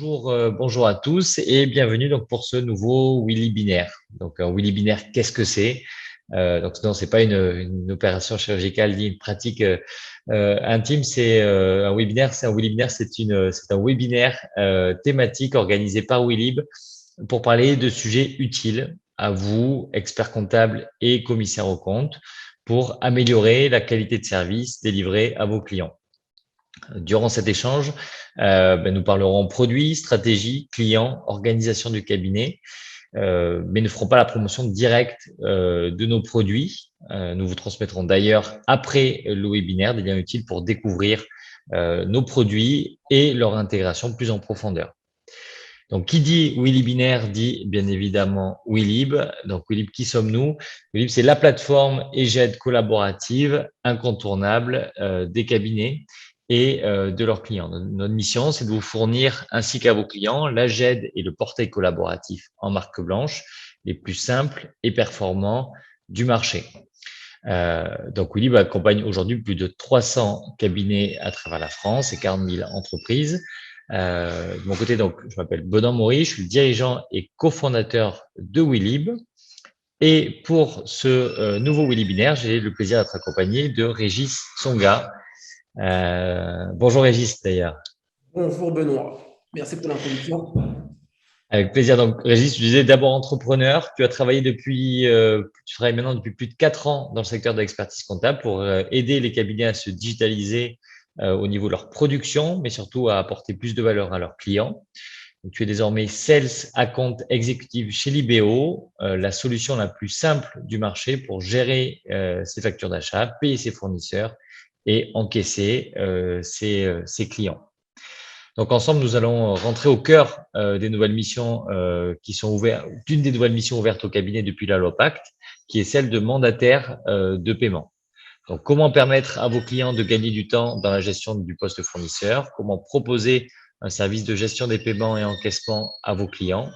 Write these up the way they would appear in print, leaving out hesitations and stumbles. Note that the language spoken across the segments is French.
Bonjour à tous et bienvenue donc pour ce nouveau Willy binaire. Donc un Willy binaire, qu'est-ce que c'est? Donc non, c'est pas une opération chirurgicale ni une pratique intime. C'est un webinaire. C'est un Willy binaire. C'est un webinaire thématique organisé par Willib pour parler de sujets utiles à vous, experts comptables et commissaires aux comptes, pour améliorer la qualité de service délivré à vos clients. Durant cet échange, nous parlerons produits, stratégie, clients, organisation du cabinet, mais ne ferons pas la promotion directe de nos produits. Nous vous transmettrons d'ailleurs, après le webinaire, des liens utiles pour découvrir nos produits et leur intégration plus en profondeur. Donc, qui dit Willy Binaire dit bien évidemment Willib. Donc, Willib, qui sommes-nous? Willib, c'est la plateforme EGED collaborative incontournable des cabinets et de leurs clients. Notre mission, c'est de vous fournir, ainsi qu'à vos clients, la GED et le portail collaboratif en marque blanche, les plus simples et performants du marché. Donc, Willib accompagne aujourd'hui plus de 300 cabinets à travers la France et 40 000 entreprises. De mon côté, donc, je m'appelle Benoît Maury, je suis le dirigeant et cofondateur de Willib. Et pour ce nouveau webinaire, j'ai le plaisir d'être accompagné de Régis Tsonga. Bonjour Régis d'ailleurs. Bonjour Benoît, merci pour l'introduction. Avec plaisir. Donc Régis, tu disais d'abord entrepreneur. Tu as travaillé tu travailles maintenant depuis plus de 4 ans dans le secteur de l'expertise comptable pour aider les cabinets à se digitaliser au niveau de leur production, mais surtout à apporter plus de valeur à leurs clients. Donc, tu es désormais Sales Account Executive chez Libéo, la solution la plus simple du marché pour gérer ses factures d'achat, payer ses fournisseurs et encaisser ses clients. Donc ensemble, nous allons rentrer au cœur des nouvelles missions qui sont ouvertes, d'une des nouvelles missions ouvertes au cabinet depuis la loi Pacte, qui est celle de mandataire de paiement. Donc, comment permettre à vos clients de gagner du temps dans la gestion du poste fournisseur? Comment proposer un service de gestion des paiements et encaissement à vos clients?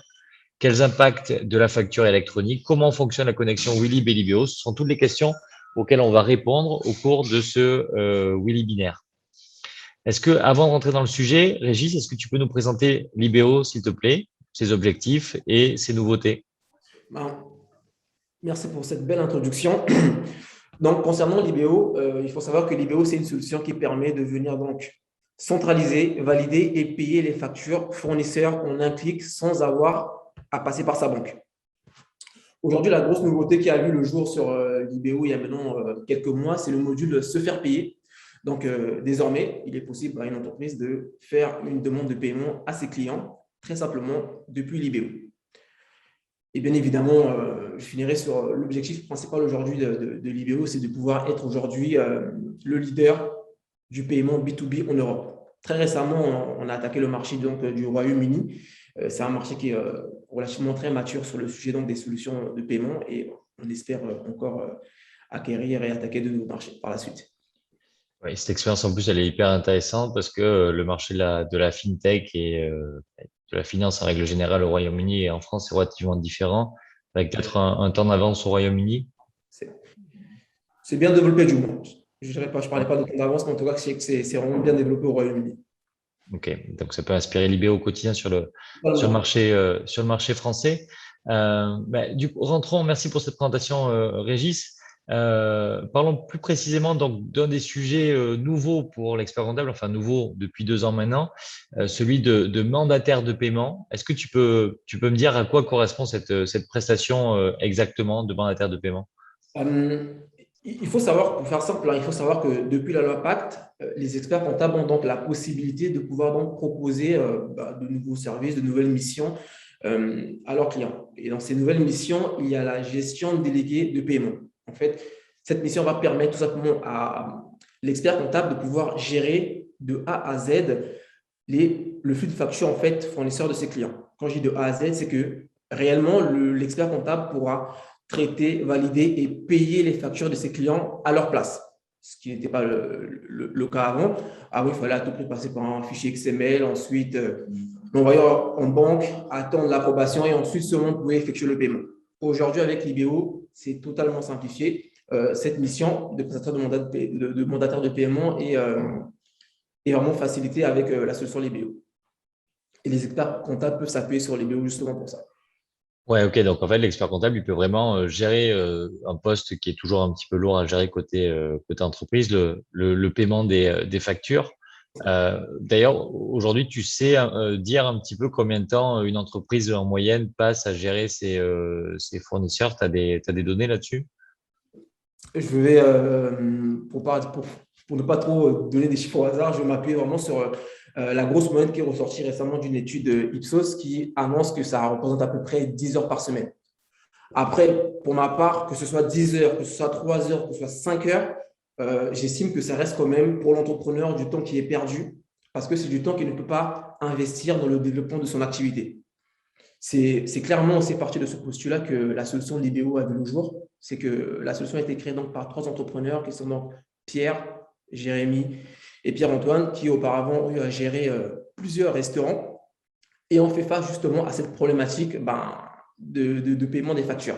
Quels impacts de la facture électronique? Comment fonctionne la connexion Willib et Libéo? Ce sont toutes les questions auxquelles on va répondre au cours de ce Willy binaire. Est-ce que, avant de rentrer dans le sujet, Régis, est-ce que tu peux nous présenter Libéo, s'il te plaît, ses objectifs et ses nouveautés? Ben, merci pour cette belle introduction. Donc, concernant l'IBO, il faut savoir que l'IBO, c'est une solution qui permet de venir donc centraliser, valider et payer les factures fournisseurs en un clic sans avoir à passer par sa banque. Aujourd'hui, la grosse nouveauté qui a vu le jour sur l'IBO il y a maintenant quelques mois, c'est le module Se faire payer. Donc, désormais, il est possible à une entreprise de faire une demande de paiement à ses clients très simplement depuis l'IBO. Et bien évidemment, je finirai sur l'objectif principal aujourd'hui de l'IBO, c'est de pouvoir être aujourd'hui le leader du paiement B2B en Europe. Très récemment, on a attaqué le marché donc, du Royaume-Uni. C'est un marché qui est relativement très mature sur le sujet donc, des solutions de paiement et on espère encore acquérir et attaquer de nouveaux marchés par la suite. Oui, cette expérience en plus, elle est hyper intéressante parce que le marché de la fintech et de la finance en règle générale au Royaume-Uni et en France, c'est relativement différent, avec peut-être un temps d'avance au Royaume-Uni. C'est bien développé du moins. Je ne parlais pas de temps d'avance, mais en tout cas, c'est vraiment bien développé au Royaume-Uni. Ok, donc ça peut inspirer l'IB au quotidien Totalement. sur le marché français. Du coup, rentrons, merci pour cette présentation, Régis. Parlons plus précisément donc d'un des sujets nouveaux pour l'expert comptable, enfin nouveau depuis 2 ans maintenant, celui de mandataire de paiement. Est-ce que tu peux me dire à quoi correspond cette prestation exactement de mandataire de paiement? Euh, il faut savoir, pour faire simple, hein, il faut savoir que depuis la loi Pacte, les experts comptables ont donc la possibilité de pouvoir donc proposer de nouveaux services, de nouvelles missions à leurs clients. Et dans ces nouvelles missions, il y a la gestion déléguée de paiement. En fait, cette mission va permettre tout simplement à l'expert comptable de pouvoir gérer de A à Z le flux de factures en fait, fournisseur de ses clients. Quand je dis de A à Z, c'est que réellement, l'expert comptable pourra traiter, valider et payer les factures de ses clients à leur place, ce qui n'était pas le cas avant. Avant, il fallait à tout prix passer par un fichier XML, ensuite l'envoyer en banque, attendre l'approbation et ensuite seulement on pouvait effectuer le paiement. Aujourd'hui, avec l'IBO, c'est totalement simplifié. Cette mission de prestataire de mandataire de paiement est vraiment facilitée avec la solution LIBEO. Et les experts comptables peuvent s'appuyer sur l'IBO justement pour ça. Ouais, ok. Donc en fait, l'expert comptable, il peut vraiment gérer un poste qui est toujours un petit peu lourd à gérer côté entreprise, le paiement des factures. D'ailleurs, aujourd'hui, tu sais dire un petit peu combien de temps une entreprise en moyenne passe à gérer ses fournisseurs. T'as des données là-dessus? Je vais, pour ne pas trop donner des chiffres au hasard, je vais m'appuyer vraiment sur la grosse moyenne qui est ressortie récemment d'une étude Ipsos qui annonce que ça représente à peu près 10 heures par semaine. Après, pour ma part, que ce soit 10 heures, que ce soit 3 heures, que ce soit 5 heures, j'estime que ça reste quand même pour l'entrepreneur du temps qui est perdu parce que c'est du temps qu'il ne peut pas investir dans le développement de son activité. C'est clairement aussi parti de ce postulat que la solution de l'IBO a vu le jour. C'est que la solution a été créée donc par 3 entrepreneurs qui sont donc Pierre, Jérémy et Pierre-Antoine qui auparavant ont eu à gérer plusieurs restaurants et ont fait face justement à cette problématique de paiement des factures.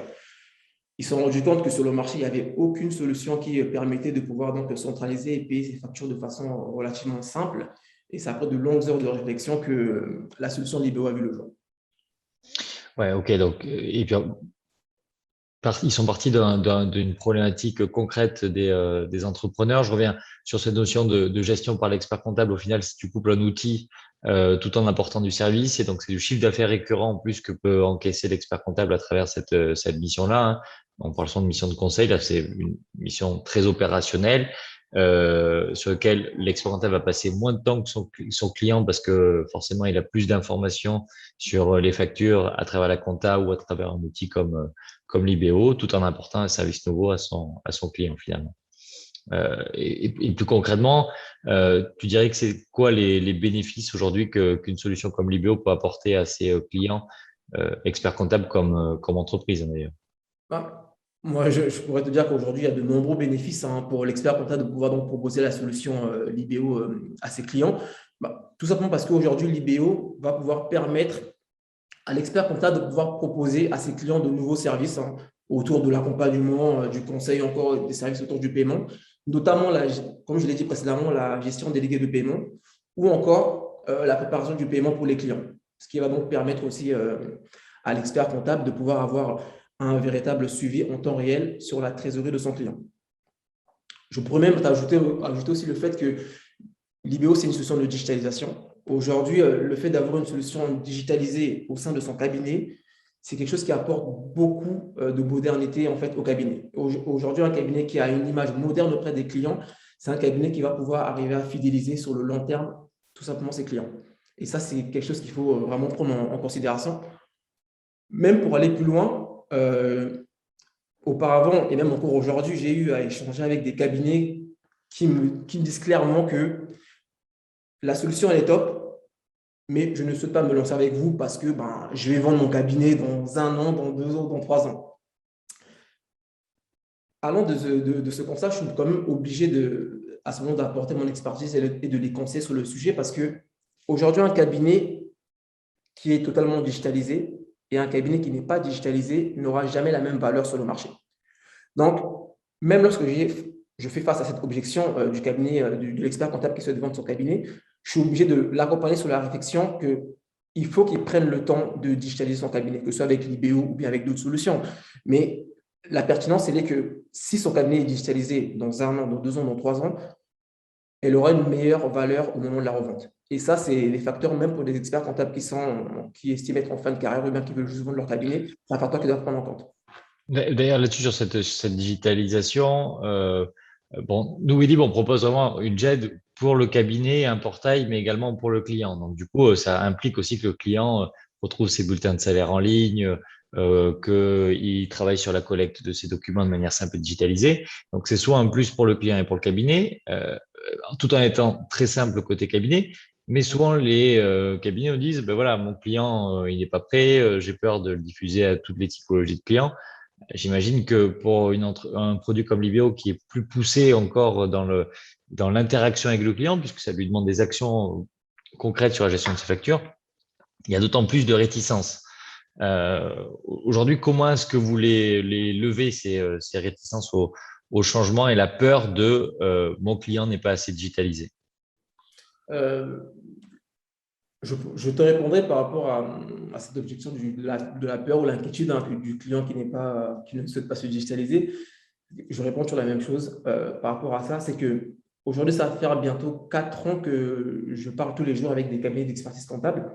Ils se sont rendus compte que sur le marché, il n'y avait aucune solution qui permettait de pouvoir donc centraliser et payer ces factures de façon relativement simple. Et c'est après de longues heures de réflexion que la solution de l'IBO a vu le jour. Ouais, ok. Donc, et puis ils sont partis d'une problématique concrète des entrepreneurs. Je reviens sur cette notion de gestion par l'expert comptable. Au final, si tu couples un outil tout en apportant du service, et donc c'est du chiffre d'affaires récurrent en plus que peut encaisser l'expert comptable à travers cette mission-là, hein. On parle souvent de mission de conseil. Là, c'est une mission très opérationnelle sur laquelle l'expert comptable va passer moins de temps que son client parce que forcément, il a plus d'informations sur les factures à travers la compta ou à travers un outil comme l'IBO, tout en apportant un service nouveau à son client finalement. Et plus concrètement, tu dirais que c'est quoi les bénéfices aujourd'hui qu'une solution comme l'IBO peut apporter à ses clients, experts comptables comme entreprise hein, d'ailleurs? Ah, moi, je pourrais te dire qu'aujourd'hui, il y a de nombreux bénéfices pour l'expert comptable de pouvoir donc proposer la solution l'IBO à ses clients. Tout simplement parce qu'aujourd'hui, l'IBO va pouvoir permettre à l'expert comptable de pouvoir proposer à ses clients de nouveaux services autour de l'accompagnement, du conseil, encore des services autour du paiement, notamment, comme je l'ai dit précédemment, la gestion déléguée de paiement ou encore la préparation du paiement pour les clients. Ce qui va donc permettre aussi à l'expert comptable de pouvoir avoir un véritable suivi en temps réel sur la trésorerie de son client. Je pourrais même ajouter aussi le fait que l'IBO, c'est une solution de digitalisation. Aujourd'hui, le fait d'avoir une solution digitalisée au sein de son cabinet, c'est quelque chose qui apporte beaucoup de modernité en fait, au cabinet. Aujourd'hui, un cabinet qui a une image moderne auprès des clients, c'est un cabinet qui va pouvoir arriver à fidéliser sur le long terme tout simplement ses clients. Et ça, c'est quelque chose qu'il faut vraiment prendre en considération. Même pour aller plus loin, auparavant et même encore aujourd'hui, j'ai eu à échanger avec des cabinets qui me disent clairement que la solution, elle est top, mais je ne souhaite pas me lancer avec vous parce que je vais vendre mon cabinet dans 1 an, dans 2 ans, dans 3 ans. Allant de ce constat, je suis quand même obligé à ce moment d'apporter mon expertise et de les conseiller sur le sujet parce que aujourd'hui, un cabinet qui est totalement digitalisé et un cabinet qui n'est pas digitalisé n'aura jamais la même valeur sur le marché. Donc, même lorsque je fais face à cette objection du cabinet, de l'expert comptable qui souhaite vendre son cabinet, je suis obligé de l'accompagner sur la réflexion qu'il faut qu'il prenne le temps de digitaliser son cabinet, que ce soit avec l'IBO ou bien avec d'autres solutions. Mais la pertinence, c'est que si son cabinet est digitalisé dans 1 an, dans 2 ans, dans 3 ans, elle aura une meilleure valeur au moment de la revente. Et ça, c'est les facteurs, même pour des experts comptables qui estiment être en fin de carrière ou bien qui veulent juste vendre leur cabinet, c'est un facteur qu'ils doivent prendre en compte. D'ailleurs, là-dessus, sur cette digitalisation, bon, nous, Willib, on propose vraiment une JED pour le cabinet, un portail, mais également pour le client. Donc, du coup, ça implique aussi que le client retrouve ses bulletins de salaire en ligne, qu'il travaille sur la collecte de ses documents de manière simple et digitalisée. Donc, c'est soit un plus pour le client et pour le cabinet, tout en étant très simple côté cabinet. Mais souvent, les cabinets nous disent, ben voilà, mon client, il n'est pas prêt, j'ai peur de le diffuser à toutes les typologies de clients. J'imagine que pour un produit comme Livio qui est plus poussé encore dans l'interaction avec le client, puisque ça lui demande des actions concrètes sur la gestion de ses factures, il y a d'autant plus de réticence. Aujourd'hui, comment est-ce que vous les levez ces réticences au changement et la peur de mon client n'est pas assez digitalisé? Euh, je te répondrai par rapport à cette objection de la peur ou l'inquiétude hein, du client qui ne souhaite pas se digitaliser. Je réponds toujours la même chose par rapport à ça. C'est que aujourd'hui, ça va faire bientôt 4 ans que je parle tous les jours avec des cabinets d'expertise comptable.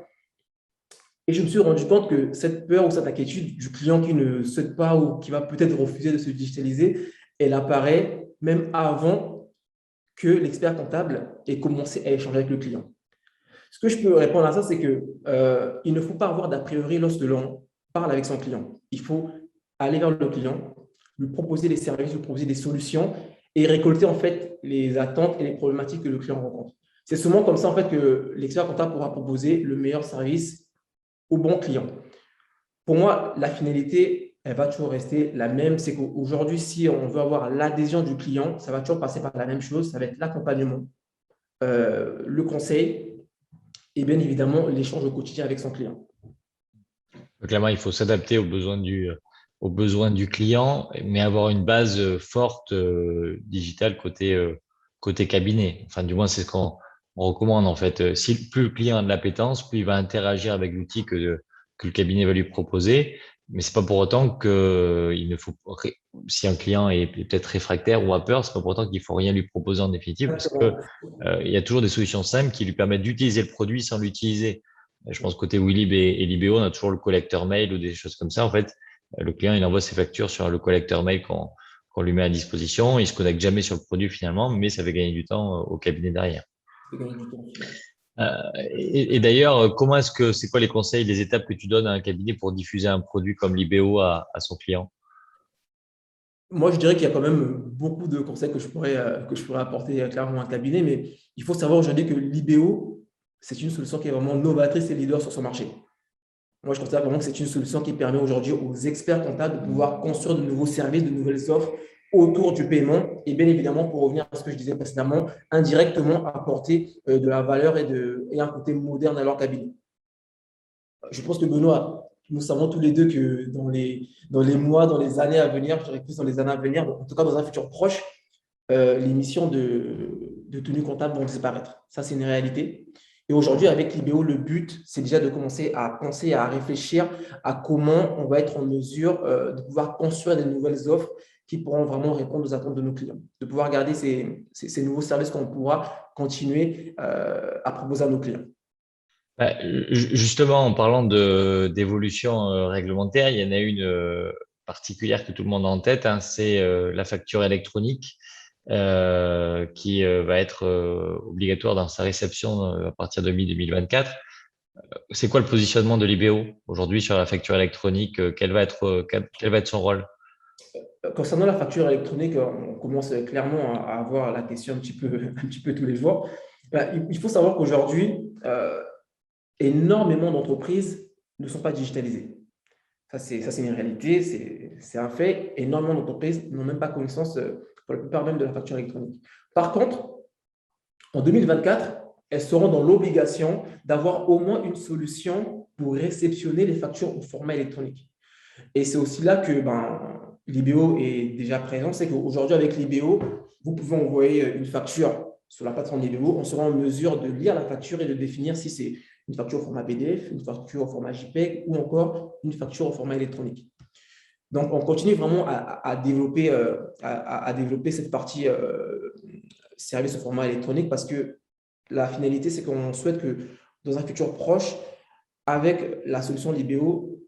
Et je me suis rendu compte que cette peur ou cette inquiétude du client qui ne souhaite pas ou qui va peut-être refuser de se digitaliser, elle apparaît même avant que l'expert comptable ait commencé à échanger avec le client. Ce que je peux répondre à ça, c'est que il ne faut pas avoir d'a priori lorsque l'on parle avec son client. Il faut aller vers le client, lui proposer des services, lui proposer des solutions et récolter en fait les attentes et les problématiques que le client rencontre. C'est souvent comme ça en fait que l'expert comptable pourra proposer le meilleur service au bon client. Pour moi, la finalité, elle va toujours rester la même. C'est qu'aujourd'hui, si on veut avoir l'adhésion du client, ça va toujours passer par la même chose. Ça va être l'accompagnement, le conseil et bien évidemment l'échange au quotidien avec son client. Clairement, il faut s'adapter aux besoins du client, mais avoir une base forte digitale côté cabinet. Enfin, du moins, c'est ce qu'on on recommande en fait. Si plus le client a de l'appétence, plus il va interagir avec l'outil que le cabinet va lui proposer. Mais c'est pas pour autant que il ne faut si un client est peut-être réfractaire ou a peur, c'est pas pour autant qu'il faut rien lui proposer en définitive, parce que Exactement. il y a toujours des solutions simples qui lui permettent d'utiliser le produit sans l'utiliser. Je pense côté Willib et Libéo, on a toujours le collecteur mail ou des choses comme ça. En fait, le client, il envoie ses factures sur le collecteur mail qu'on lui met à disposition. Il se connecte jamais sur le produit finalement, mais ça fait gagner du temps au cabinet derrière. C'est gagner du temps au final. Et d'ailleurs, comment est-ce que, c'est quoi les conseils, les étapes que tu donnes à un cabinet pour diffuser un produit comme Libéo à son client? Moi, je dirais qu'il y a quand même beaucoup de conseils que je pourrais apporter clairement à un cabinet, mais il faut savoir aujourd'hui que l'IBO, c'est une solution qui est vraiment novatrice et leader sur son marché. Moi, je considère vraiment que c'est une solution qui permet aujourd'hui aux experts comptables de pouvoir construire de nouveaux services, de nouvelles offres autour du paiement et bien évidemment, pour revenir à ce que je disais précédemment, indirectement apporter de la valeur et un côté moderne à leur cabinet. Je pense que Benoît, nous savons tous les deux que dans les mois, dans les années à venir, je dirais plus dans les années à venir, en tout cas dans un futur proche, les missions de tenue comptable vont disparaître. Ça, c'est une réalité. Et aujourd'hui, avec l'IBO, le but, c'est déjà de commencer à penser, à réfléchir à comment on va être en mesure de pouvoir construire des nouvelles offres qui pourront vraiment répondre aux attentes de nos clients, de pouvoir garder ces nouveaux services qu'on pourra continuer à proposer à nos clients. Bah, justement, en parlant d'évolution réglementaire, il y en a une particulière que tout le monde a en tête, hein, c'est la facture électronique qui va être obligatoire dans sa réception à partir de mi-2024. C'est quoi le positionnement de l'IBO aujourd'hui sur la facture électronique? Quel va être son rôle? Concernant la facture électronique, on commence clairement à avoir la question un petit peu tous les jours. Il faut savoir qu'aujourd'hui, énormément d'entreprises ne sont pas digitalisées. Ça, c'est une réalité, c'est un fait. Énormément d'entreprises n'ont même pas connaissance, pour la plupart même, de la facture électronique. Par contre, en 2024, elles seront dans l'obligation d'avoir au moins une solution pour réceptionner les factures au format électronique. Et c'est aussi là que l'IBO est déjà présent. C'est qu'aujourd'hui, avec l'IBO, vous pouvez envoyer une facture sur la plateforme d'IBO. On sera en mesure de lire la facture et de définir si c'est une facture au format PDF, une facture au format JPEG ou encore une facture au format électronique. Donc, on continue vraiment à développer, à développer cette partie service au format électronique parce que la finalité, c'est qu'on souhaite que dans un futur proche, avec la solution Libéo,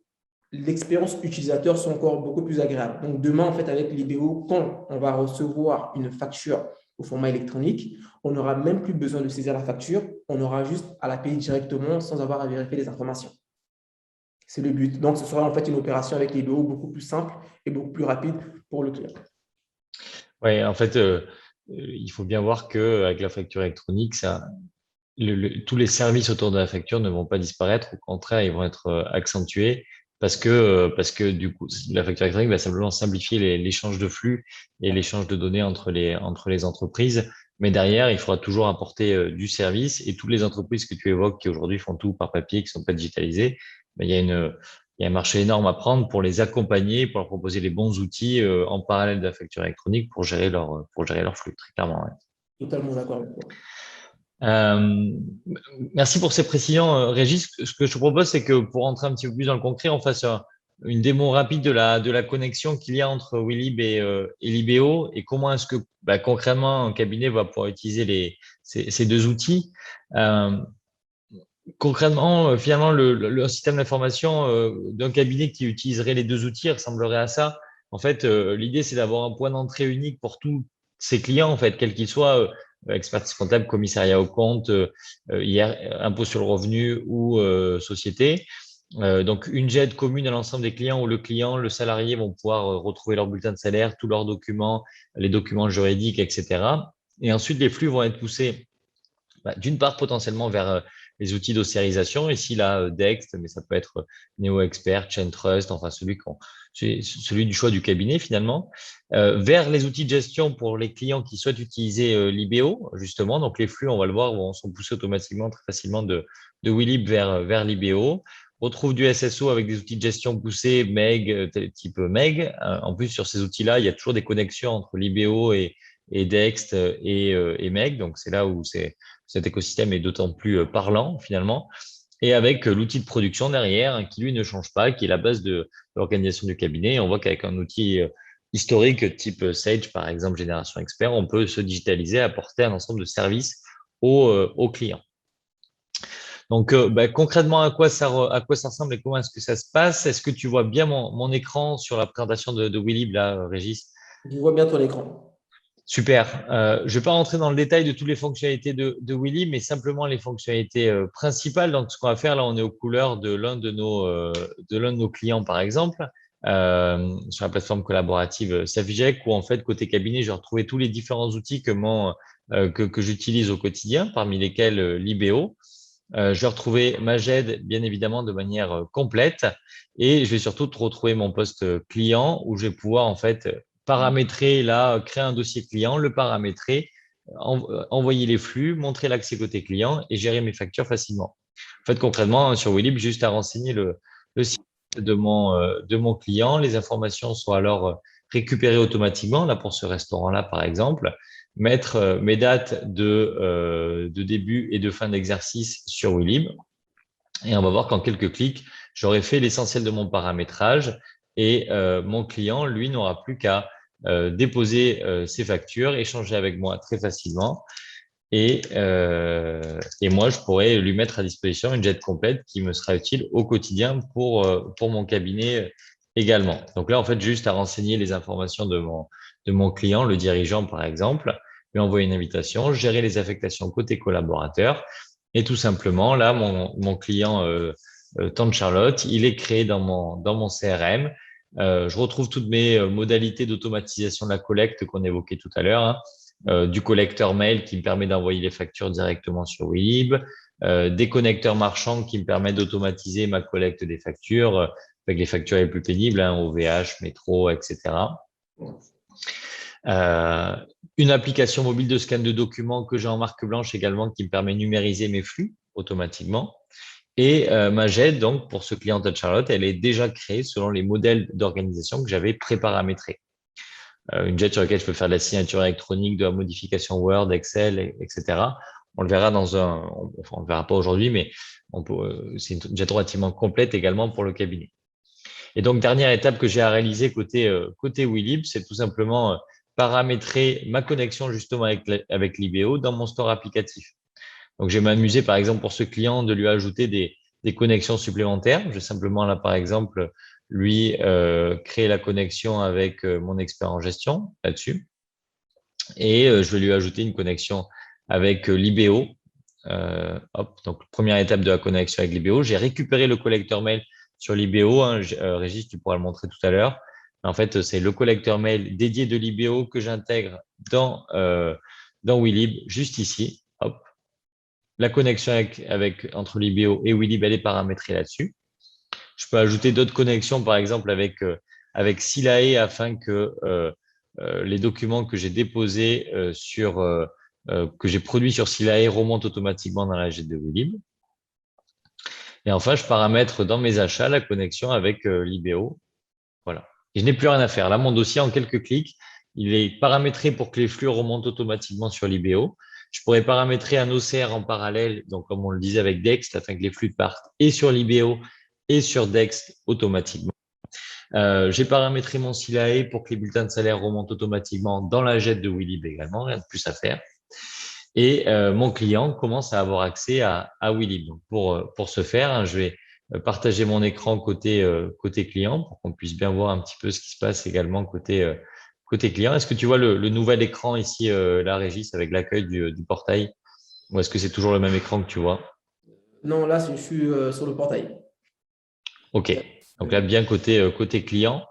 l'expérience utilisateur soit encore beaucoup plus agréable. Donc, demain, en fait, avec l'IBO, quand on va recevoir une facture au format électronique, on n'aura même plus besoin de saisir la facture, on aura juste à la payer directement sans avoir à vérifier les informations. C'est le but. Donc, ce sera en fait une opération avec l'IBO beaucoup plus simple et beaucoup plus rapide pour le client. Ouais, en fait, il faut bien voir que avec la facture électronique, tous les services autour de la facture ne vont pas disparaître. Au contraire, ils vont être accentués parce que du coup, la facture électronique va simplement simplifier l'échange de flux et l'échange de données entre les entreprises. Mais derrière, il faudra toujours apporter du service et toutes les entreprises que tu évoques qui aujourd'hui font tout par papier, qui sont pas digitalisées, ben, il y a un marché énorme à prendre pour les accompagner, pour leur proposer les bons outils en parallèle de la facture électronique pour gérer leur flux, très clairement. Ouais. Totalement d'accord avec toi. Euh, Merci pour ces précisions, Régis. Ce que je te propose, c'est que pour rentrer un petit peu plus dans le concret, on fasse une démo rapide de la connexion qu'il y a entre Willib et Libéo et comment est-ce que concrètement un cabinet va pouvoir utiliser ces deux outils. Euh, Concrètement, finalement, le système d'information d'un cabinet qui utiliserait les deux outils ressemblerait à ça. En fait, l'idée, c'est d'avoir un point d'entrée unique pour tous ses clients, en fait, quels qu'ils soient, expertise comptable, commissariat aux comptes, impôt sur le revenu ou société. Donc, une JED commune à l'ensemble des clients où le client, le salarié vont pouvoir retrouver leur bulletin de salaire, tous leurs documents, les documents juridiques, etc. Et ensuite, les flux vont être poussés d'une part potentiellement vers les outils d'ossérisation. Ici, là, Dext, mais ça peut être NeoExpert, ChainTrust, enfin celui du choix du cabinet finalement, vers les outils de gestion pour les clients qui souhaitent utiliser Libéo, justement. Donc les flux, on va le voir, sont poussés automatiquement très facilement de Willib vers Libéo. On retrouve du SSO avec des outils de gestion poussés, Meg, type Meg. En plus, sur ces outils-là, il y a toujours des connexions entre Libéo et Dext et Meg. Donc c'est là où cet écosystème est d'autant plus parlant finalement. Et avec l'outil de production derrière, qui lui ne change pas, qui est la base de l'organisation du cabinet. On voit qu'avec un outil historique type Sage, par exemple, Génération Expert, on peut se digitaliser, apporter un ensemble de services aux clients. Donc, concrètement, à quoi ça ressemble et comment est-ce que ça se passe? Est-ce que tu vois bien mon écran sur la présentation de Willib, là, Régis? Je vois bien ton écran. Super. Je ne vais pas rentrer dans le détail de toutes les fonctionnalités de Willy, mais simplement les fonctionnalités principales. Donc, ce qu'on va faire là, on est aux couleurs de l'un de nos clients, par exemple, sur la plateforme collaborative Safijec, où en fait, côté cabinet, j'ai retrouvé tous les différents outils que j'utilise au quotidien, parmi lesquels Libéo. Je vais retrouver ma GED, bien évidemment, de manière complète. Et je vais surtout retrouver mon poste client où je vais pouvoir, en fait, paramétrer, là, créer un dossier client, le paramétrer, envoyer les flux, montrer l'accès côté client et gérer mes factures facilement. En fait, concrètement, sur Willib, juste à renseigner le site de mon client. Les informations sont alors récupérées automatiquement, là, pour ce restaurant-là, par exemple mettre mes dates de début et de fin d'exercice sur Willib. Et on va voir qu'en quelques clics, j'aurai fait l'essentiel de mon paramétrage et mon client, lui, n'aura plus qu'à déposer ses factures, échanger avec moi très facilement. Et moi, je pourrais lui mettre à disposition une jet complète qui me sera utile au quotidien pour mon cabinet également. Donc là, en fait, juste à renseigner les informations de mon client, le dirigeant, par exemple, lui envoyer une invitation, gérer les affectations côté collaborateur. Et tout simplement, là, mon client, Tante Charlotte, il est créé dans mon CRM. Je retrouve toutes mes modalités d'automatisation de la collecte qu'on évoquait tout à l'heure, hein, du collecteur mail qui me permet d'envoyer les factures directement sur Willib, des connecteurs marchands qui me permettent d'automatiser ma collecte des factures, avec les factures les plus pénibles, hein, OVH, métro, etc. Euh, une application mobile de scan de documents que j'ai en marque blanche également qui me permet de numériser mes flux automatiquement. Et ma GED, donc, pour ce client de Charlotte, elle est déjà créée selon les modèles d'organisation que j'avais préparamétrés. Une jet sur laquelle je peux faire de la signature électronique, de la modification Word, Excel, etc. On le verra on le verra pas aujourd'hui, mais c'est une jet relativement complète également pour le cabinet. Et donc, dernière étape que j'ai à réaliser côté Willib, c'est tout simplement paramétrer ma connexion justement avec Libéo dans mon store applicatif. Donc, je vais m'amuser, par exemple, pour ce client, de lui ajouter des connexions supplémentaires. Je vais simplement, là, par exemple, lui créer la connexion avec mon expert en gestion là-dessus. Et je vais lui ajouter une connexion avec Libéo. Donc, première étape de la connexion avec Libéo. J'ai récupéré le collecteur mail sur Libéo. Hein, Régis, tu pourras le montrer tout à l'heure. En fait, c'est le collecteur mail dédié de Libéo que j'intègre dans Willib, juste ici. Hop. La connexion entre Libéo et Willib, elle est paramétrée là-dessus. Je peux ajouter d'autres connexions, par exemple avec Silae, afin que les documents que j'ai déposés que j'ai produits sur Silae remontent automatiquement dans la GED de Willib. Et enfin, je paramètre dans mes achats la connexion avec Libéo. Voilà. Et je n'ai plus rien à faire. Là, mon dossier, en quelques clics, il est paramétré pour que les flux remontent automatiquement sur Libéo. Je pourrais paramétrer un OCR en parallèle, donc comme on le disait avec Dext, afin que les flux partent et sur Libéo et sur Dext automatiquement. J'ai paramétré mon Silae pour que les bulletins de salaire remontent automatiquement dans la jet de Willib également, rien de plus à faire. Et mon client commence à avoir accès à Willib. Donc pour ce faire, hein, je vais partager mon écran côté client pour qu'on puisse bien voir un petit peu ce qui se passe également côté client. Est-ce que tu vois le nouvel écran ici, la Régis, avec l'accueil du portail, ou est-ce que c'est toujours le même écran que tu vois? Non, là, je suis sur le portail. OK. Donc là, bien côté client.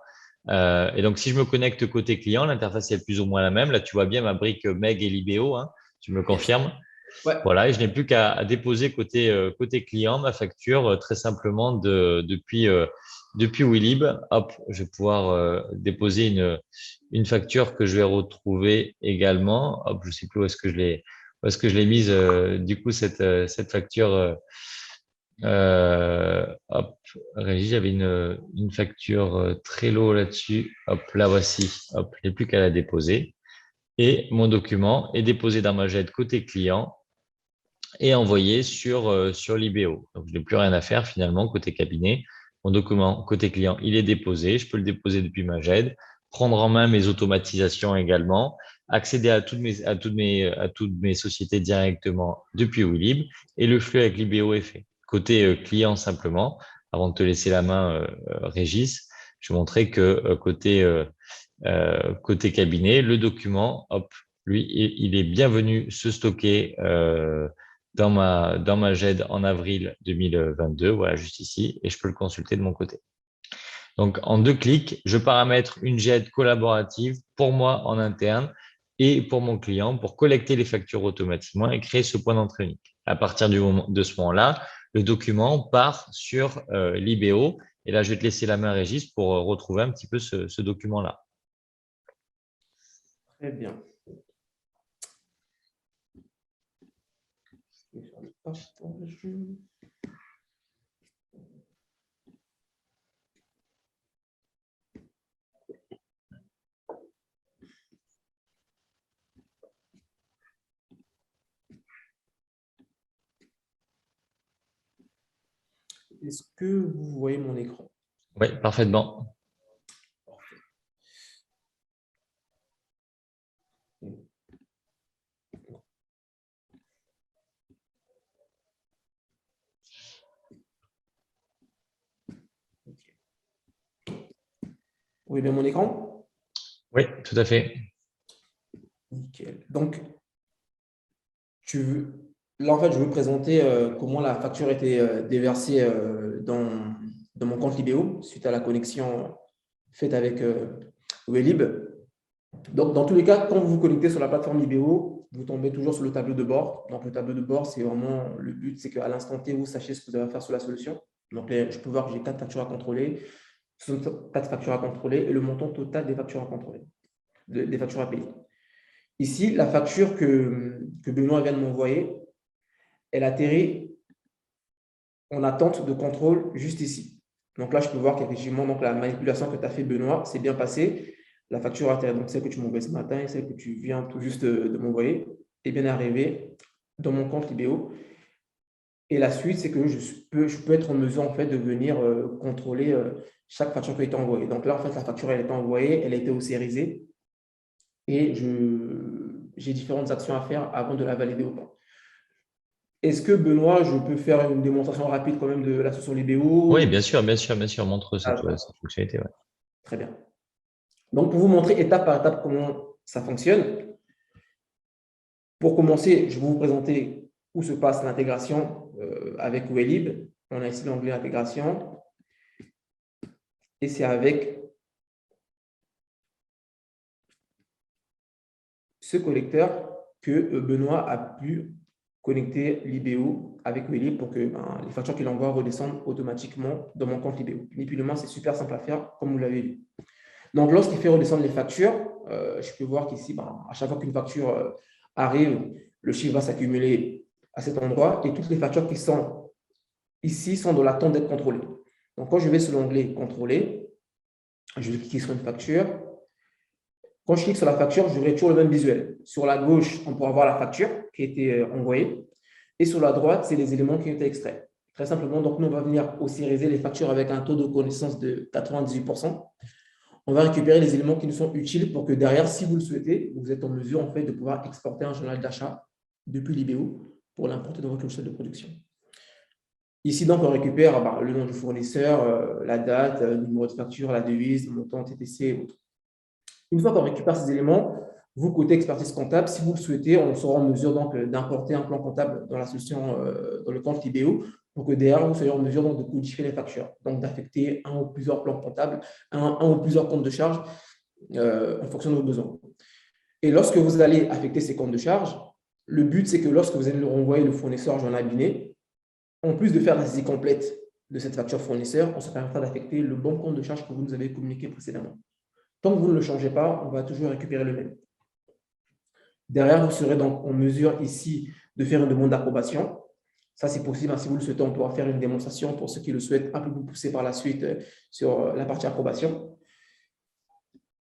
Et donc, si je me connecte côté client, l'interface est plus ou moins la même. Là, tu vois bien ma brique Meg et Libéo, hein, tu me Yes. confirmes? Ouais. Voilà, et je n'ai plus qu'à déposer côté client ma facture très simplement depuis Willib. Hop, je vais pouvoir déposer une facture que je vais retrouver également. Hop, je sais plus où est-ce que je l'ai mise du coup cette facture. Hop, Régie, j'avais une facture Trello là-dessus. Hop, la voici. Hop, je n'ai plus qu'à la déposer. Et mon document est déposé dans ma jet côté client et envoyé sur Libéo. Donc, je n'ai plus rien à faire finalement côté cabinet. Mon document côté client, il est déposé. Je peux le déposer depuis ma GED, prendre en main mes automatisations également, accéder à toutes mes sociétés directement depuis Willib et le flux avec Libéo est fait. Côté client simplement, avant de te laisser la main, Régis, je montrais que côté cabinet, le document, hop, lui, il est bienvenu se stocker dans ma GED en avril 2022, voilà, juste ici, et je peux le consulter de mon côté. Donc, en 2 clics, je paramètre une GED collaborative pour moi en interne et pour mon client pour collecter les factures automatiquement et créer ce point d'entrée unique. À partir de ce moment-là, le document part sur Libéo. Et là, je vais te laisser la main, Régis, pour retrouver un petit peu ce document-là. Très bien. Est-ce que vous voyez mon écran? Oui, parfaitement. Parfait. Okay. Vous voyez bien mon écran? Oui, tout à fait. Nickel. Donc, là, en fait, je veux présenter comment la facture a été déversée dans mon compte Libéo suite à la connexion faite avec Wellib. Donc, dans tous les cas, quand vous vous connectez sur la plateforme Libéo, vous tombez toujours sur le tableau de bord. Donc, le tableau de bord, c'est vraiment le but, c'est qu'à l'instant T, vous sachiez ce que vous avez à faire sur la solution. Donc, je peux voir que j'ai 4 factures à contrôler, 4 factures à contrôler et le montant total des factures à contrôler, des factures à payer. Ici, la facture que Benoît vient de m'envoyer, elle atterrit en attente de contrôle juste ici. Donc là, je peux voir qu'effectivement, la manipulation que tu as fait, Benoît, s'est bien passée. La facture atterrit, donc celle que tu m'envoies ce matin et celle que tu viens tout juste de m'envoyer, est bien arrivée dans mon compte Libéo. Et la suite, c'est que je peux être en mesure en fait, de venir contrôler chaque facture qui a été envoyée. Donc là, en fait, la facture, elle a été envoyée, elle a été ossérisée et j'ai différentes actions à faire avant de la valider ou pas. Est-ce que, Benoît, je peux faire une démonstration rapide quand même de la solution Oui, Libéo? bien sûr, bien sûr, bien sûr. Montre cette Ah, fonctionnalité. Ouais. très bien. Donc, pour vous montrer étape par étape comment ça fonctionne, pour commencer, je vais vous présenter où se passe l'intégration avec Wellib. On a ici l'onglet intégration et c'est avec ce collecteur que Benoît a pu connecter Libéo avec Wellib pour que les factures qu'il envoie redescendent automatiquement dans mon compte Libéo. Ni plus ni moins, c'est super simple à faire, comme vous l'avez vu. Donc, lorsqu'il fait redescendre les factures, je peux voir qu'ici, à chaque fois qu'une facture arrive, le chiffre va s'accumuler à cet endroit et toutes les factures qui sont ici sont dans l'attente d'être contrôlées. Donc, quand je vais sur l'onglet « Contrôler », je vais cliquer sur une facture. Quand je clique sur la facture, j'aurai toujours le même visuel. Sur la gauche, on pourra voir la facture qui a été envoyée. Et sur la droite, c'est les éléments qui ont été extraits. Très simplement, donc nous, on va venir osciriser les factures avec un taux de connaissance de 98%. On va récupérer les éléments qui nous sont utiles pour que derrière, si vous le souhaitez, vous êtes en mesure en fait, de pouvoir exporter un journal d'achat depuis l'IBO pour l'importer dans votre logiciel de production. Ici, donc, on récupère le nom du fournisseur, la date, le numéro de facture, la devise, le montant TTC et autres. Une fois qu'on récupère ces éléments, vous, côté expertise comptable, si vous le souhaitez, on sera en mesure d'importer un plan comptable dans la solution, dans le compte IBO, pour que derrière, vous soyez en mesure donc, de codifier les factures, donc d'affecter un ou plusieurs plans comptables, un ou plusieurs comptes de charge en fonction de vos besoins. Et lorsque vous allez affecter ces comptes de charge, le but, c'est que lorsque vous allez le renvoyer le fournisseur journal biné, en plus de faire la saisie complète de cette facture fournisseur, on se permettra d'affecter le bon compte de charge que vous nous avez communiqué précédemment. Tant que vous ne le changez pas, on va toujours récupérer le même. Derrière, vous serez donc en mesure ici de faire une demande d'approbation. Ça, c'est possible. Si vous le souhaitez, on pourra faire une démonstration pour ceux qui le souhaitent, un peu plus poussé par la suite sur la partie approbation.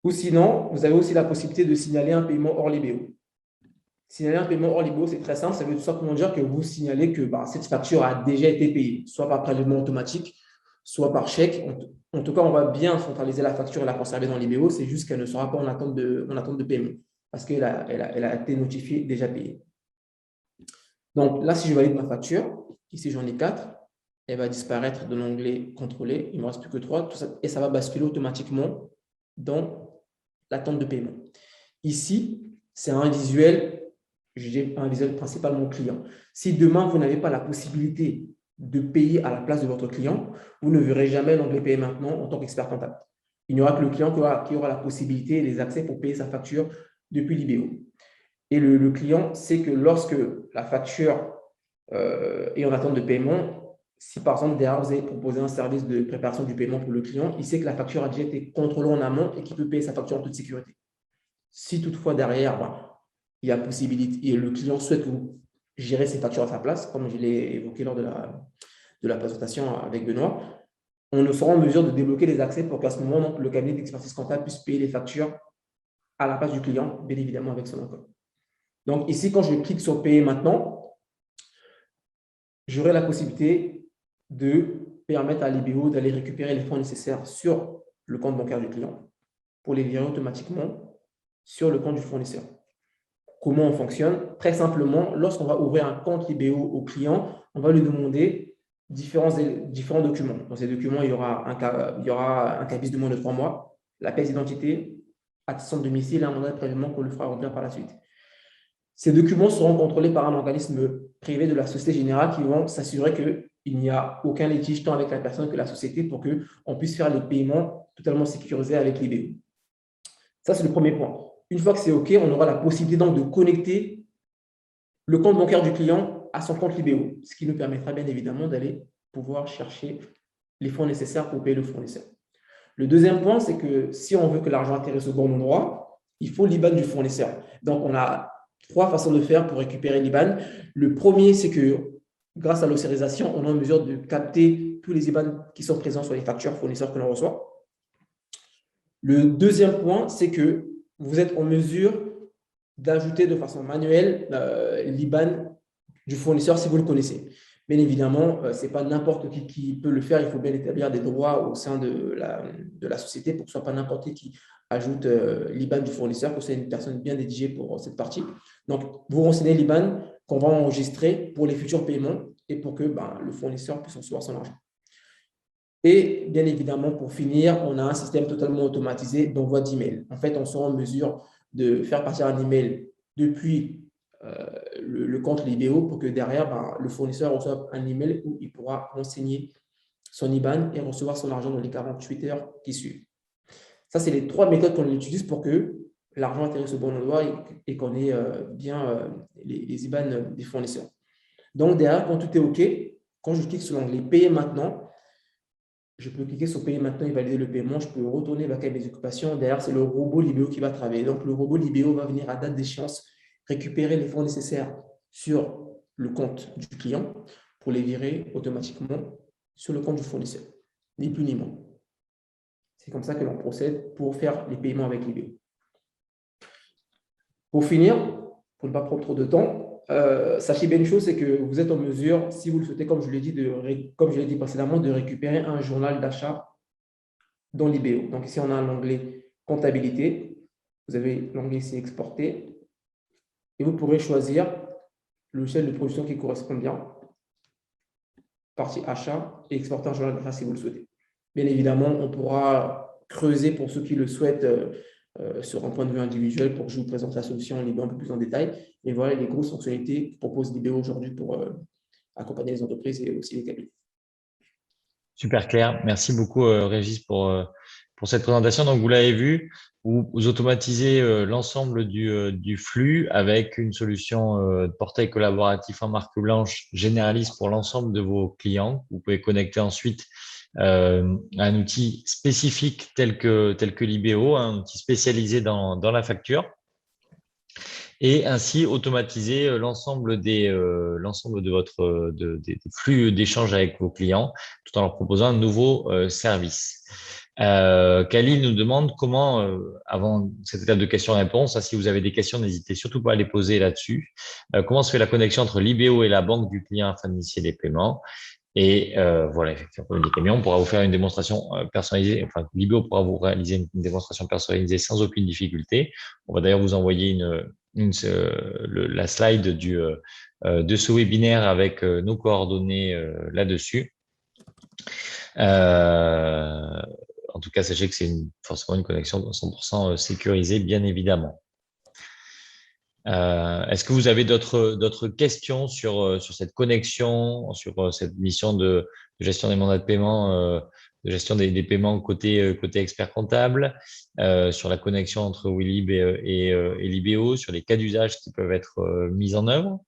Ou sinon, vous avez aussi la possibilité de signaler un paiement hors LIBO. Signaler un paiement hors LIBO, c'est très simple. Ça veut tout simplement dire que vous signalez que cette facture a déjà été payée, soit par prélèvement automatique, soit par chèque. En tout cas, on va bien centraliser la facture et la conserver dans l'IBO. C'est juste qu'elle ne sera pas en attente de paiement parce qu'elle a été notifiée déjà payée. Donc là, si je valide ma facture, ici j'en ai 4, elle va disparaître de l'onglet contrôler. Il ne me reste plus que 3 et ça va basculer automatiquement dans l'attente de paiement. Ici, c'est un visuel, j'ai un visuel principalement client. Si demain, vous n'avez pas la possibilité de payer à la place de votre client, vous ne verrez jamais l'onglet payer maintenant en tant qu'expert comptable. Il n'y aura que le client qui aura la possibilité et les accès pour payer sa facture depuis l'IBO. Et le client sait que lorsque la facture est en attente de paiement, si par exemple derrière vous avez proposé un service de préparation du paiement pour le client, il sait que la facture a déjà été contrôlée en amont et qu'il peut payer sa facture en toute sécurité. Si toutefois derrière, il y a possibilité et le client souhaite que vous gérez ses factures à sa place, comme je l'ai évoqué lors de la présentation avec Benoît, on ne sera en mesure de débloquer les accès pour qu'à ce moment, donc, le cabinet d'expertise comptable puisse payer les factures à la place du client, bien évidemment avec son accord. Donc ici, quand je clique sur payer maintenant, j'aurai la possibilité de permettre à l'IBO d'aller récupérer les fonds nécessaires sur le compte bancaire du client pour les virer automatiquement sur le compte du fournisseur. Comment on fonctionne? Très simplement, lorsqu'on va ouvrir un compte IBO au client, on va lui demander différents documents. Dans ces documents, il y aura un cabis de moins de 3 mois, la pièce d'identité, attestation de domicile et un mandat de prélèvement qu'on le fera remplir par la suite. Ces documents seront contrôlés par un organisme privé de la Société Générale qui vont s'assurer qu'il n'y a aucun litige tant avec la personne que la société pour qu'on puisse faire les paiements totalement sécurisés avec l'IBO. Ça, c'est le premier point. Une fois que c'est OK, on aura la possibilité donc de connecter le compte bancaire du client à son compte LIBO, ce qui nous permettra bien évidemment d'aller pouvoir chercher les fonds nécessaires pour payer le fournisseur. Le deuxième point, c'est que si on veut que l'argent atterrisse au bon endroit, il faut l'IBAN du fournisseur. Donc, on a 3 façons de faire pour récupérer l'IBAN. Le premier, c'est que grâce à l'ossérisation, on est en mesure de capter tous les IBAN qui sont présents sur les factures fournisseurs que l'on reçoit. Le deuxième point, c'est que vous êtes en mesure d'ajouter de façon manuelle l'IBAN du fournisseur si vous le connaissez. Bien évidemment, ce n'est pas n'importe qui peut le faire. Il faut bien établir des droits au sein de la société pour que ce ne soit pas n'importe qui ajoute l'IBAN du fournisseur, que c'est une personne bien dédiée pour cette partie. Donc, vous renseignez l'IBAN qu'on va enregistrer pour les futurs paiements et pour que le fournisseur puisse recevoir son argent. Et bien évidemment, pour finir, on a un système totalement automatisé d'envoi d'email. En fait, on sera en mesure de faire partir un email depuis le compte LIBO pour que derrière, le fournisseur reçoive un email où il pourra renseigner son IBAN et recevoir son argent dans les 48 heures qui suivent. Ça, c'est les 3 méthodes qu'on utilise pour que l'argent atterrisse au bon endroit et qu'on ait bien les IBAN des fournisseurs. Donc, derrière, quand tout est OK, quand je clique sur l'onglet « Payer maintenant », je peux cliquer sur « Payer maintenant » et valider le paiement. Je peux retourner vers mes occupations. Derrière, c'est le robot LIBO qui va travailler. Donc, le robot LIBO va venir à date d'échéance récupérer les fonds nécessaires sur le compte du client pour les virer automatiquement sur le compte du fournisseur, ni plus ni moins. C'est comme ça que l'on procède pour faire les paiements avec l'IBO. Pour finir, pour ne pas prendre trop de temps, sachez bien une chose, c'est que vous êtes en mesure, si vous le souhaitez, comme je l'ai dit, comme je l'ai dit précédemment, de récupérer un journal d'achat dans l'IBO. Donc ici, on a un onglet comptabilité. Vous avez l'onglet ici exporter. Et vous pourrez choisir le logiciel de production qui correspond bien, partie achat, et exporter un journal d'achat si vous le souhaitez. Bien évidemment, on pourra creuser pour ceux qui le souhaitent sur un point de vue individuel pour que je vous présente la solution en LIBO un peu plus en détail. Et voilà les grosses fonctionnalités que propose l'IBO aujourd'hui pour accompagner les entreprises et aussi les cabinets. Super clair. Merci beaucoup, Régis, pour cette présentation. Donc, vous l'avez vu, vous automatisez l'ensemble du flux avec une solution de portail collaboratif en marque blanche généraliste pour l'ensemble de vos clients. Vous pouvez connecter ensuite un outil spécifique tel que l'IBO, un outil spécialisé dans la facture, et ainsi automatiser l'ensemble de des flux d'échange avec vos clients tout en leur proposant un nouveau service. Khalil nous demande comment, avant cette étape de questions-réponses, si vous avez des questions, n'hésitez surtout pas à les poser là-dessus. Comment se fait la connexion entre l'IBO et la banque du client afin d'initier les paiements? Et voilà, effectivement, on pourra vous faire une démonstration personnalisée. Enfin, l'IBO pourra vous réaliser une démonstration personnalisée sans aucune difficulté. On va d'ailleurs vous envoyer la slide de ce webinaire avec nos coordonnées là-dessus. En tout cas, sachez que c'est forcément une connexion 100% sécurisée, bien évidemment. Est-ce que vous avez d'autres questions sur cette connexion, sur cette mission de gestion des mandats de paiement, de gestion des paiements côté expert comptable, sur la connexion entre Willib et l'IBO, sur les cas d'usage qui peuvent être mis en œuvre?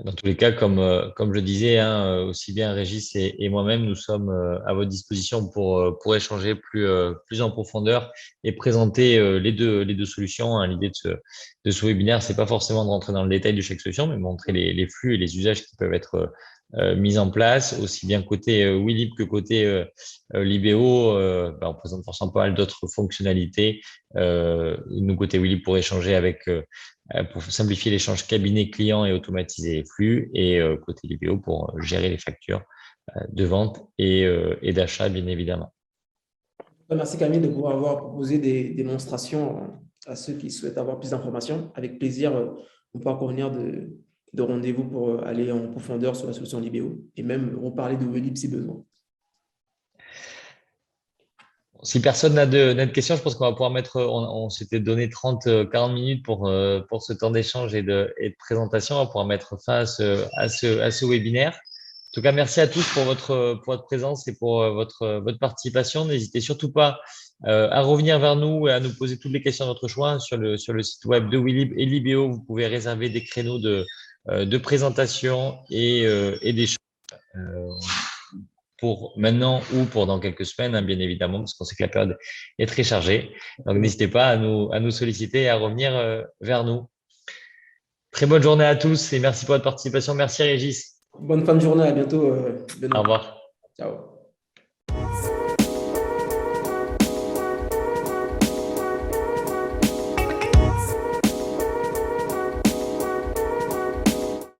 Dans tous les cas, comme je disais, aussi bien Régis et moi-même, nous sommes à votre disposition pour échanger plus en profondeur et présenter les deux solutions. L'idée de ce webinaire, c'est pas forcément de rentrer dans le détail de chaque solution, mais montrer les flux et les usages qui peuvent être mis en place, aussi bien côté Willib que côté l'IBO. On présente forcément pas mal d'autres fonctionnalités. Nous, côté Willib, pour échanger pour simplifier l'échange cabinet-client et automatiser les flux, et côté l'IBO pour gérer les factures de vente et d'achat, bien évidemment. Merci Camille de pouvoir avoir proposé des démonstrations à ceux qui souhaitent avoir plus d'informations. Avec plaisir, on pourra convenir de rendez-vous pour aller en profondeur sur la solution l'IBO et même reparler de Willib si besoin. Si personne n'a de questions, je pense qu'on va pouvoir on s'était donné 30-40 minutes pour ce temps d'échange et de présentation. On va pouvoir mettre fin à ce webinaire. En tout cas, merci à tous pour votre présence et pour votre participation. N'hésitez surtout pas à revenir vers nous et à nous poser toutes les questions de votre choix sur le site web de Willib et l'IBO. Vous pouvez réserver des créneaux de présentation et d'échange pour maintenant ou pour dans quelques semaines, bien évidemment, parce qu'on sait que la période est très chargée. Donc, n'hésitez pas à nous solliciter et à revenir vers nous. Très bonne journée à tous et merci pour votre participation. Merci Régis. Bonne fin de journée, à bientôt. Au revoir. Ciao.